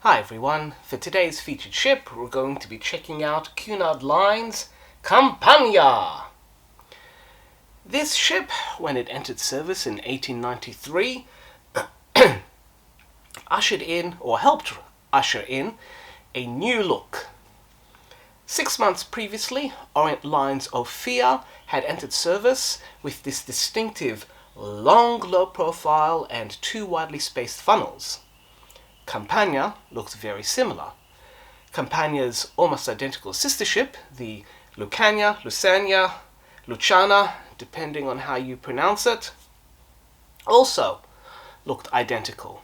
Hi everyone, for today's featured ship we're going to be checking out Cunard Line's Campania. This ship, when it entered service in 1893, helped usher in a new look. 6 months previously, Orient Lines Ophir had entered service with this distinctive long low profile and two widely spaced funnels. Campania looked very similar. Campania's almost identical sister ship, the Lucania, Luciana, depending on how you pronounce it, also looked identical.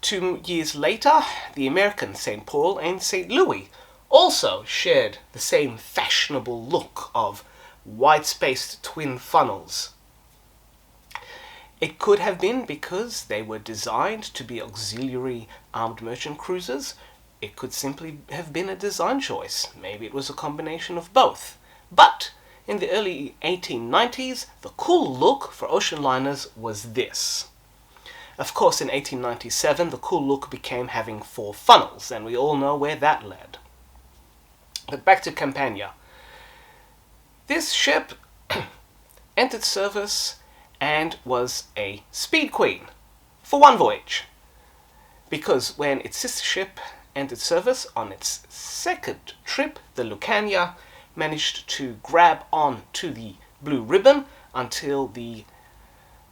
2 years later, the American St. Paul and St. Louis also shared the same fashionable look of wide-spaced twin funnels. It could have been because they were designed to be auxiliary armed merchant cruisers. It could simply have been a design choice. Maybe it was a combination of both. But in the early 1890s, the cool look for ocean liners was this. Of course, in 1897, the cool look became having 4 funnels, and we all know where that led. But back to Campania. This ship entered service and was a speed queen for one voyage, because when its sister ship entered service on its second trip, the Lucania managed to grab on to the blue ribbon until the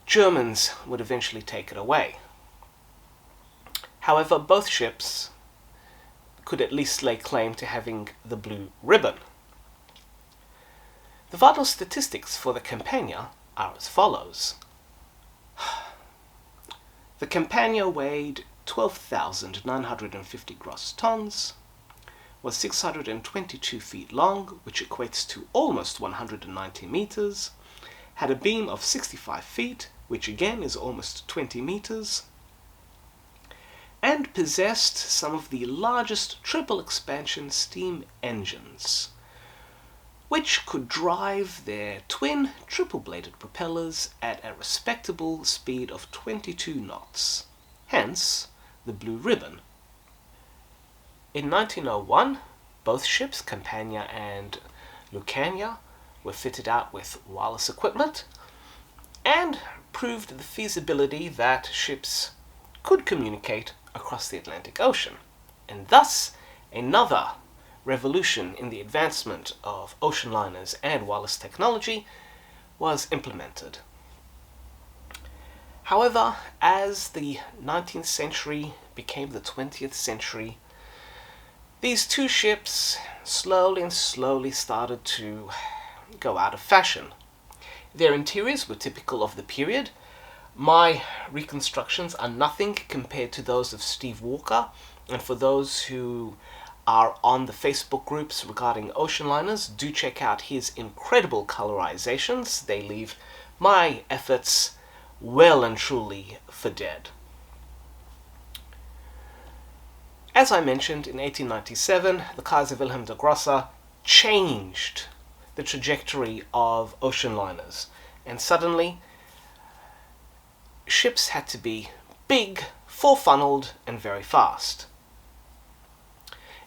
Germans would eventually take it away. However, both ships could at least lay claim to having the blue ribbon. The vital statistics for the Campania are as follows. The Campania weighed 12,950 gross tons, was 622 feet long, which equates to almost 190 meters, had a beam of 65 feet, which again is almost 20 meters, and possessed some of the largest triple expansion steam engines, which could drive their twin triple-bladed propellers at a respectable speed of 22 knots, hence the blue ribbon. In 1901, both ships, Campania and Lucania, were fitted out with wireless equipment and proved the feasibility that ships could communicate across the Atlantic Ocean, and thus another revolution in the advancement of ocean liners and wireless technology was implemented. However, as the 19th century became the 20th century, these two ships slowly started to go out of fashion. Their interiors were typical of the period. My reconstructions are nothing compared to those of Steve Walker, and for those who are on the Facebook groups regarding ocean liners, do check out his incredible colorizations. They leave my efforts well and truly for dead. As I mentioned, in 1897, the Kaiser Wilhelm der Grosse changed the trajectory of ocean liners, and suddenly ships had to be big, four-funneled, and very fast.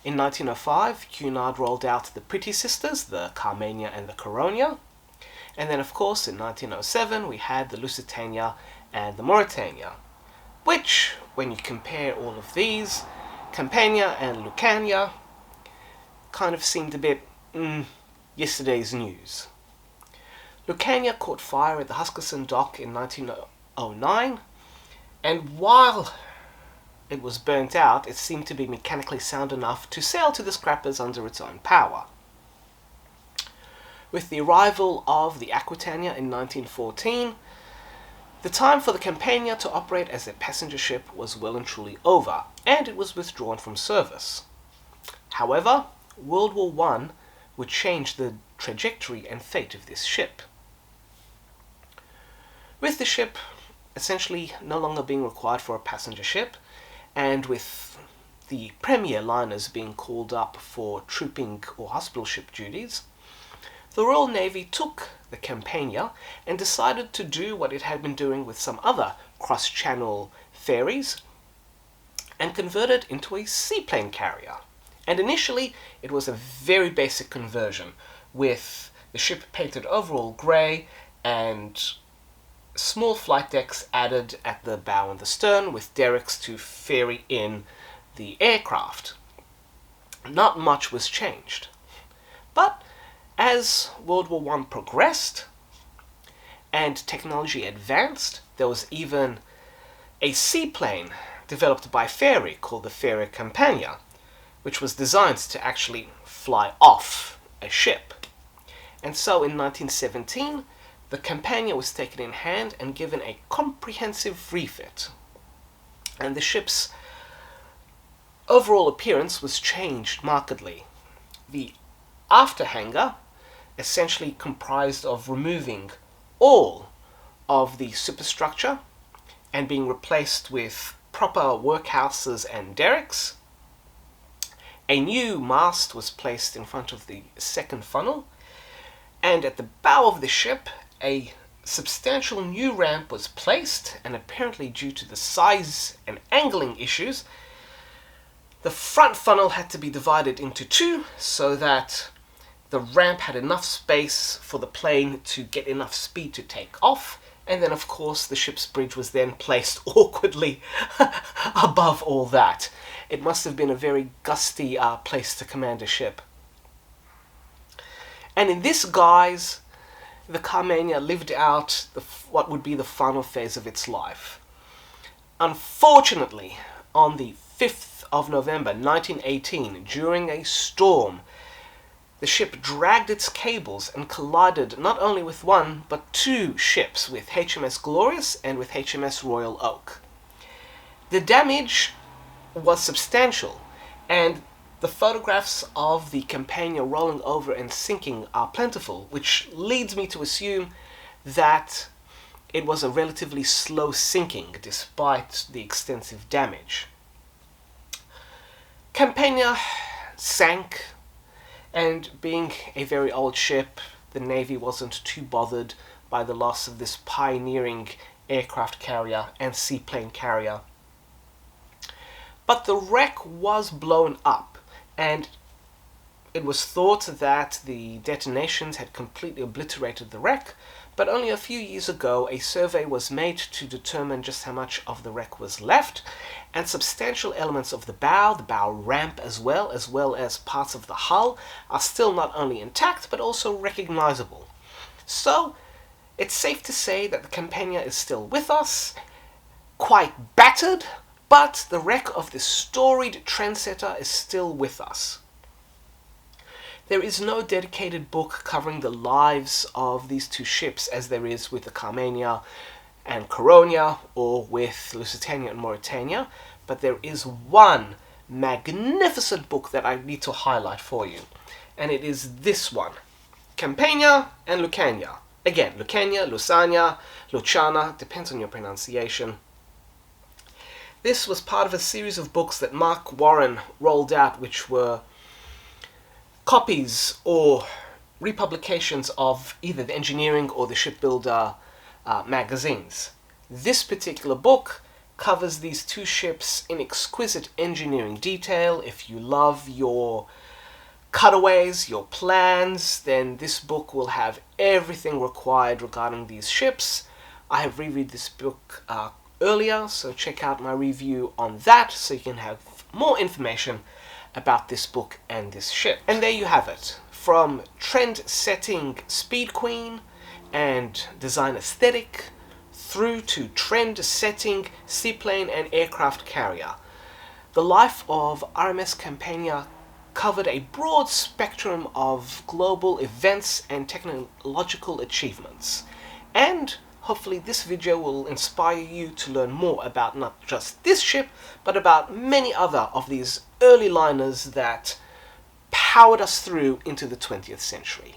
In 1905, Cunard rolled out the Pretty Sisters, the Carmania and the Coronia. And then, of course, in 1907, we had the Lusitania and the Mauretania, which, when you compare all of these, Campania and Lucania, kind of seemed a bit yesterday's news. Lucania caught fire at the Huskisson dock in 1909, and while it was burnt out, it seemed to be mechanically sound enough to sail to the scrappers under its own power. With the arrival of the Aquitania in 1914, the time for the Campania to operate as a passenger ship was well and truly over, and it was withdrawn from service. However, World War I would change the trajectory and fate of this ship. With the ship essentially no longer being required for a passenger ship, and with the premier liners being called up for trooping or hospital ship duties, the Royal Navy took the Campania and decided to do what it had been doing with some other cross-channel ferries, and converted into a seaplane carrier. And initially, it was a very basic conversion, with the ship painted overall grey and small flight decks added at the bow and the stern, with derricks to ferry in the aircraft. Not much was changed. But as World War I progressed and technology advanced, there was even a seaplane developed by Fairey called the Campania, which was designed to actually fly off a ship. And so in 1917, the Campania was taken in hand and given a comprehensive refit. And the ship's overall appearance was changed markedly. The afterhanger essentially comprised of removing all of the superstructure and being replaced with proper workhouses and derricks. A new mast was placed in front of the second funnel, and at the bow of the ship a substantial new ramp was placed, and apparently due to the size and angling issues, the front funnel had to be divided into two so that the ramp had enough space for the plane to get enough speed to take off, and then of course the ship's bridge was then placed awkwardly above all that. It must have been a very gusty place to command a ship. And in this guise, the Campania lived out what would be the final phase of its life. Unfortunately, on the 5th of November 1918, during a storm, the ship dragged its cables and collided not only with one, but two ships, with HMS Glorious and with HMS Royal Oak. The damage was substantial, and the photographs of the Campania rolling over and sinking are plentiful, which leads me to assume that it was a relatively slow sinking despite the extensive damage. Campania sank, and being a very old ship, the Navy wasn't too bothered by the loss of this pioneering aircraft carrier and seaplane carrier. But the wreck was blown up, and it was thought that the detonations had completely obliterated the wreck, but only a few years ago a survey was made to determine just how much of the wreck was left, and substantial elements of the bow ramp as well as parts of the hull are still not only intact but also recognizable. So it's safe to say that the Campania is still with us, quite battered, but the wreck of this storied trendsetter is still with us. There is no dedicated book covering the lives of these two ships as there is with the Campania and Coronia, or with Lusitania and Mauretania, but there is one magnificent book that I need to highlight for you, and it is this one, Campania and Lucania. Again, Lucania, Lusania, Luciana, depends on your pronunciation. This was part of a series of books that Mark Warren rolled out, which were copies or republications of either the engineering or the shipbuilder magazines. This particular book covers these two ships in exquisite engineering detail. If you love your cutaways, your plans, then this book will have everything required regarding these ships. I have reviewed this book earlier, so check out my review on that so you can have more information about this book and this ship. And there you have it. From trend-setting Speed Queen and design aesthetic through to trend-setting seaplane and aircraft carrier, the life of RMS Campania covered a broad spectrum of global events and technological achievements. And hopefully this video will inspire you to learn more about not just this ship, but about many other of these early liners that powered us through into the 20th century.